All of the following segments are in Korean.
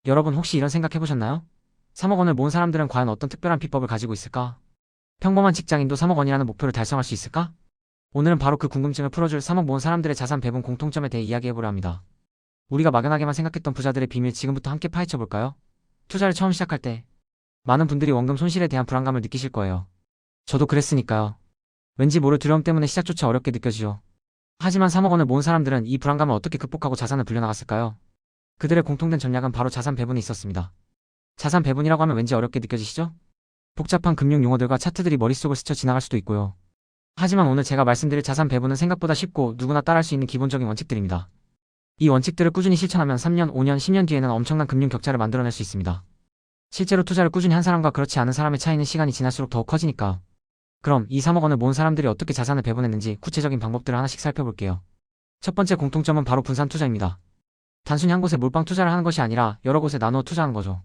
여러분 혹시 이런 생각 해보셨나요? 3억 원을 모은 사람들은 과연 어떤 특별한 비법을 가지고 있을까? 평범한 직장인도 3억 원이라는 목표를 달성할 수 있을까? 오늘은 바로 그 궁금증을 풀어줄 3억 모은 사람들의 자산 배분 공통점에 대해 이야기해보려 합니다. 우리가 막연하게만 생각했던 부자들의 비밀 지금부터 함께 파헤쳐볼까요? 투자를 처음 시작할 때 많은 분들이 원금 손실에 대한 불안감을 느끼실 거예요. 저도 그랬으니까요. 왠지 모를 두려움 때문에 시작조차 어렵게 느껴지죠. 하지만 3억 원을 모은 사람들은 이 불안감을 어떻게 극복하고 자산을 불려나갔을까요? 그들의 공통된 전략은 바로 자산 배분에 있었습니다. 자산 배분이라고 하면 왠지 어렵게 느껴지시죠? 복잡한 금융 용어들과 차트들이 머릿속을 스쳐 지나갈 수도 있고요. 하지만 오늘 제가 말씀드릴 자산 배분은 생각보다 쉽고 누구나 따라할 수 있는 기본적인 원칙들입니다. 이 원칙들을 꾸준히 실천하면 3년, 5년, 10년 뒤에는 엄청난 금융 격차를 만들어낼 수 있습니다. 실제로 투자를 꾸준히 한 사람과 그렇지 않은 사람의 차이는 시간이 지날수록 더욱 커지니까. 그럼 이 3억 원을 모은 사람들이 어떻게 자산을 배분했는지 구체적인 방법들을 하나씩 살펴볼게요. 첫 번째 공통점은 바로 분산 투자입니다. 단순히 한 곳에 몰빵 투자를 하는 것이 아니라 여러 곳에 나누어 투자하는 거죠.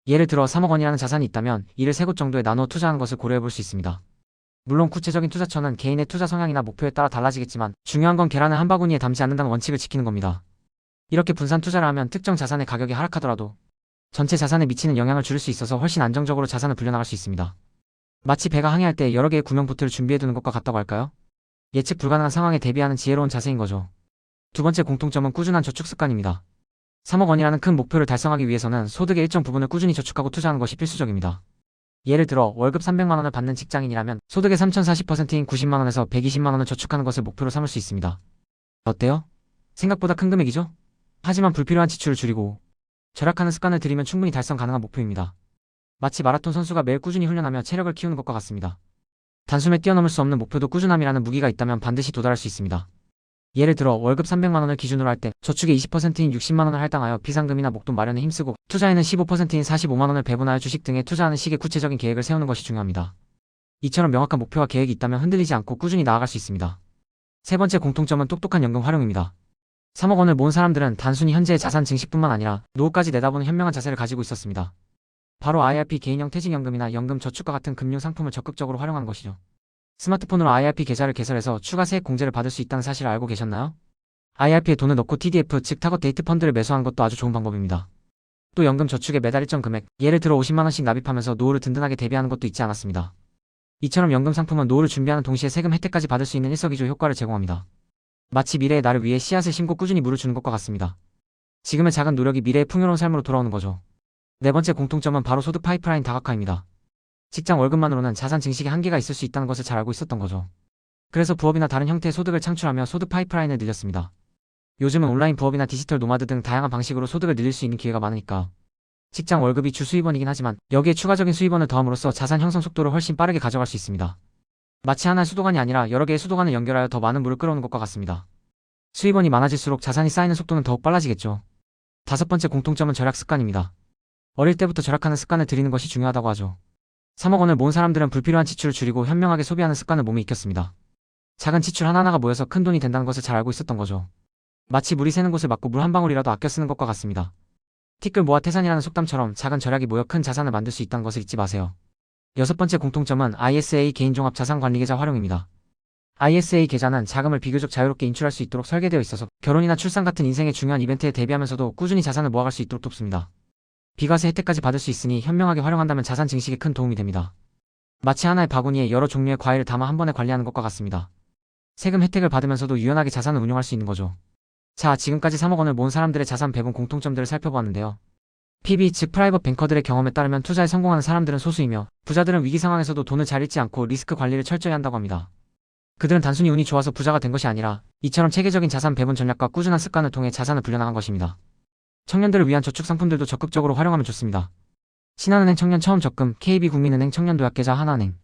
예를 들어 3억 원이라는 자산이 있다면 이를 3곳 정도에 나누어 투자하는 것을 고려해 볼 수 있습니다. 물론 구체적인 투자처는 개인의 투자 성향이나 목표에 따라 달라지겠지만 중요한 건 계란을 한 바구니에 담지 않는다는 원칙을 지키는 겁니다. 이렇게 분산 투자를 하면 특정 자산의 가격이 하락하더라도 전체 자산에 미치는 영향을 줄일 수 있어서 훨씬 안정적으로 자산을 불려나갈 수 있습니다. 마치 배가 항해할 때 여러 개의 구명보트를 준비해두는 것과 같다고 할까요? 예측 불가능한 상황에 대비하는 지혜로운 자세인 거죠. 두 번째 공통점은 꾸준한 저축 습관입니다. 3억 원이라는 큰 목표를 달성하기 위해서는 소득의 일정 부분을 꾸준히 저축하고 투자하는 것이 필수적입니다. 예를 들어 월급 300만 원을 받는 직장인이라면 소득의 3,040%인 90만 원에서 120만 원을 저축하는 것을 목표로 삼을 수 있습니다. 어때요? 생각보다 큰 금액이죠? 하지만 불필요한 지출을 줄이고 절약하는 습관을 들이면 충분히 달성 가능한 목표입니다. 마치 마라톤 선수가 매일 꾸준히 훈련하며 체력을 키우는 것과 같습니다. 단숨에 뛰어넘을 수 없는 목표도 꾸준함이라는 무기가 있다면 반드시 도달할 수 있습니다. 예를 들어 월급 300만 원을 기준으로 할 때 저축의 20%인 60만 원을 할당하여 비상금이나 목돈 마련에 힘쓰고 투자에는 15%인 45만 원을 배분하여 주식 등에 투자하는 식의 구체적인 계획을 세우는 것이 중요합니다. 이처럼 명확한 목표와 계획이 있다면 흔들리지 않고 꾸준히 나아갈 수 있습니다. 세 번째 공통점은 똑똑한 연금 활용입니다. 3억 원을 모은 사람들은 단순히 현재의 자산 증식뿐만 아니라 노후까지 내다보는 현명한 자세를 가지고 있었습니다. 바로 IRP 개인형 퇴직연금이나 연금 저축과 같은 금융 상품을 적극적으로 활용한 것이죠. 스마트폰으로 IRP 계좌를 개설해서 추가 세액 공제를 받을 수 있다는 사실을 알고 계셨나요? IRP에 돈을 넣고 TDF 즉 타겟 데이트 펀드를 매수하는 것도 아주 좋은 방법입니다. 또 연금 저축에 매달 일정 금액, 예를 들어 50만 원씩 납입하면서 노후를 든든하게 대비하는 것도 잊지 않았습니다. 이처럼 연금 상품은 노후를 준비하는 동시에 세금 혜택까지 받을 수 있는 일석이조 효과를 제공합니다. 마치 미래의 나를 위해 씨앗을 심고 꾸준히 물을 주는 것과 같습니다. 지금의 작은 노력이 미래의 풍요로운 삶으로 돌아오는 거죠. 네 번째 공통점은 바로 소득 파이프라인 다각화입니다. 직장 월급만으로는 자산 증식에 한계가 있을 수 있다는 것을 잘 알고 있었던 거죠. 그래서 부업이나 다른 형태의 소득을 창출하며 소득 파이프라인을 늘렸습니다. 요즘은 온라인 부업이나 디지털 노마드 등 다양한 방식으로 소득을 늘릴 수 있는 기회가 많으니까. 직장 월급이 주 수입원이긴 하지만 여기에 추가적인 수입원을 더함으로써 자산 형성 속도를 훨씬 빠르게 가져갈 수 있습니다. 마치 하나의 수도관이 아니라 여러 개의 수도관을 연결하여 더 많은 물을 끌어오는 것과 같습니다. 수입원이 많아질수록 자산이 쌓이는 속도는 더욱 빨라지겠죠. 다섯 번째 공통점은 절약 습관입니다. 어릴 때부터 절약하는 습관을 들이는 것이 중요하다고 하죠. 3억 원을 모은 사람들은 불필요한 지출을 줄이고 현명하게 소비하는 습관을 몸에 익혔습니다. 작은 지출 하나하나가 모여서 큰 돈이 된다는 것을 잘 알고 있었던 거죠. 마치 물이 새는 곳을 막고 물 한 방울이라도 아껴 쓰는 것과 같습니다. 티끌 모아 태산이라는 속담처럼 작은 절약이 모여 큰 자산을 만들 수 있다는 것을 잊지 마세요. 여섯 번째 공통점은 ISA 개인종합자산관리계좌 활용입니다. ISA 계좌는 자금을 비교적 자유롭게 인출할 수 있도록 설계되어 있어서 결혼이나 출산 같은 인생의 중요한 이벤트에 대비하면서도 꾸준히 자산을 모아갈 수 있도록 돕습니다. 비과세 혜택까지 받을 수 있으니 현명하게 활용한다면 자산 증식에 큰 도움이 됩니다. 마치 하나의 바구니에 여러 종류의 과일을 담아 한 번에 관리하는 것과 같습니다. 세금 혜택을 받으면서도 유연하게 자산을 운용할 수 있는 거죠. 자, 지금까지 3억 원을 모은 사람들의 자산 배분 공통점들을 살펴보았는데요. PB 즉 프라이빗 뱅커들의 경험에 따르면 투자에 성공하는 사람들은 소수이며 부자들은 위기 상황에서도 돈을 잘 잃지 않고 리스크 관리를 철저히 한다고 합니다. 그들은 단순히 운이 좋아서 부자가 된 것이 아니라 이처럼 체계적인 자산 배분 전략과 꾸준한 습관을 통해 자산을 불려나간 것입니다. 청년들을 위한 저축 상품들도 적극적으로 활용하면 좋습니다. 신한은행 청년 처음 적금, KB국민은행 청년도약계좌 하나은행,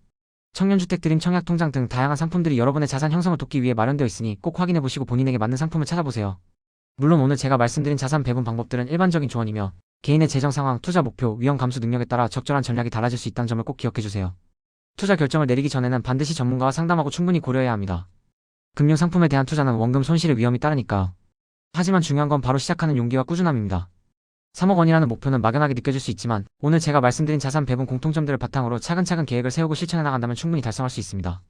청년주택드림 청약통장 등 다양한 상품들이 여러분의 자산 형성을 돕기 위해 마련되어 있으니 꼭 확인해보시고 본인에게 맞는 상품을 찾아보세요. 물론 오늘 제가 말씀드린 자산 배분 방법들은 일반적인 조언이며 개인의 재정 상황, 투자 목표, 위험 감수 능력에 따라 적절한 전략이 달라질 수 있다는 점을 꼭 기억해주세요. 투자 결정을 내리기 전에는 반드시 전문가와 상담하고 충분히 고려해야 합니다. 금융상품에 대한 투자는 원금 손실의 위험이 따르니까. 하지만 중요한 건 바로 시작하는 용기와 꾸준함입니다. 3억 원이라는 목표는 막연하게 느껴질 수 있지만 오늘 제가 말씀드린 자산 배분 공통점들을 바탕으로 차근차근 계획을 세우고 실천해 나간다면 충분히 달성할 수 있습니다.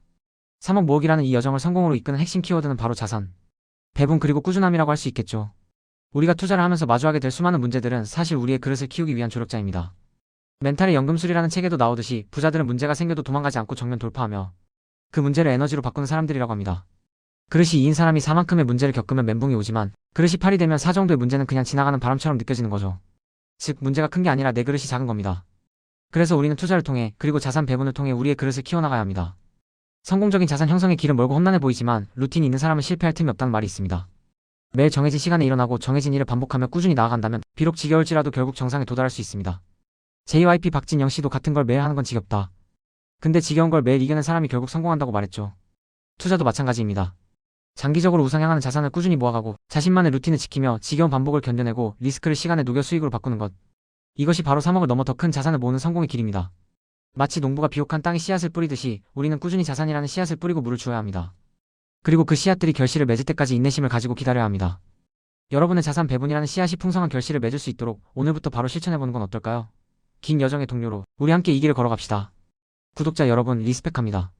3억 모으기라는 이 여정을 성공으로 이끄는 핵심 키워드는 바로 자산 배분 그리고 꾸준함이라고 할 수 있겠죠. 우리가 투자를 하면서 마주하게 될 수많은 문제들은 사실 우리의 그릇을 키우기 위한 조력자입니다. 멘탈의 연금술이라는 책에도 나오듯이 부자들은 문제가 생겨도 도망가지 않고 정면 돌파하며 그 문제를 에너지로 바꾸는 사람들이라고 합니다. 그릇이 2인 사람이 4만큼의 문제를 겪으면 멘붕이 오지만 그릇이 8이 되면 4 정도의 문제는 그냥 지나가는 바람처럼 느껴지는 거죠. 즉 문제가 큰 게 아니라 내 그릇이 작은 겁니다. 그래서 우리는 투자를 통해 그리고 자산 배분을 통해 우리의 그릇을 키워나가야 합니다. 성공적인 자산 형성의 길은 멀고 험난해 보이지만 루틴이 있는 사람은 실패할 틈이 없다는 말이 있습니다. 매일 정해진 시간에 일어나고 정해진 일을 반복하며 꾸준히 나아간다면 비록 지겨울지라도 결국 정상에 도달할 수 있습니다. JYP 박진영 씨도 같은 걸 매일 하는 건 지겹다. 근데 지겨운 걸 매일 이겨낸 사람이 결국 성공한다고 말했죠. 투자도 마찬가지입니다. 장기적으로 우상향하는 자산을 꾸준히 모아가고 자신만의 루틴을 지키며 지겨운 반복을 견뎌내고 리스크를 시간에 녹여 수익으로 바꾸는 것. 이것이 바로 3억을 넘어 더 큰 자산을 모으는 성공의 길입니다. 마치 농부가 비옥한 땅에 씨앗을 뿌리듯이 우리는 꾸준히 자산이라는 씨앗을 뿌리고 물을 주어야 합니다. 그리고 그 씨앗들이 결실을 맺을 때까지 인내심을 가지고 기다려야 합니다. 여러분의 자산 배분이라는 씨앗이 풍성한 결실을 맺을 수 있도록 오늘부터 바로 실천해보는 건 어떨까요? 긴 여정의 동료로 우리 함께 이 길을 걸어갑시다. 구독자 여러분 리스펙합니다.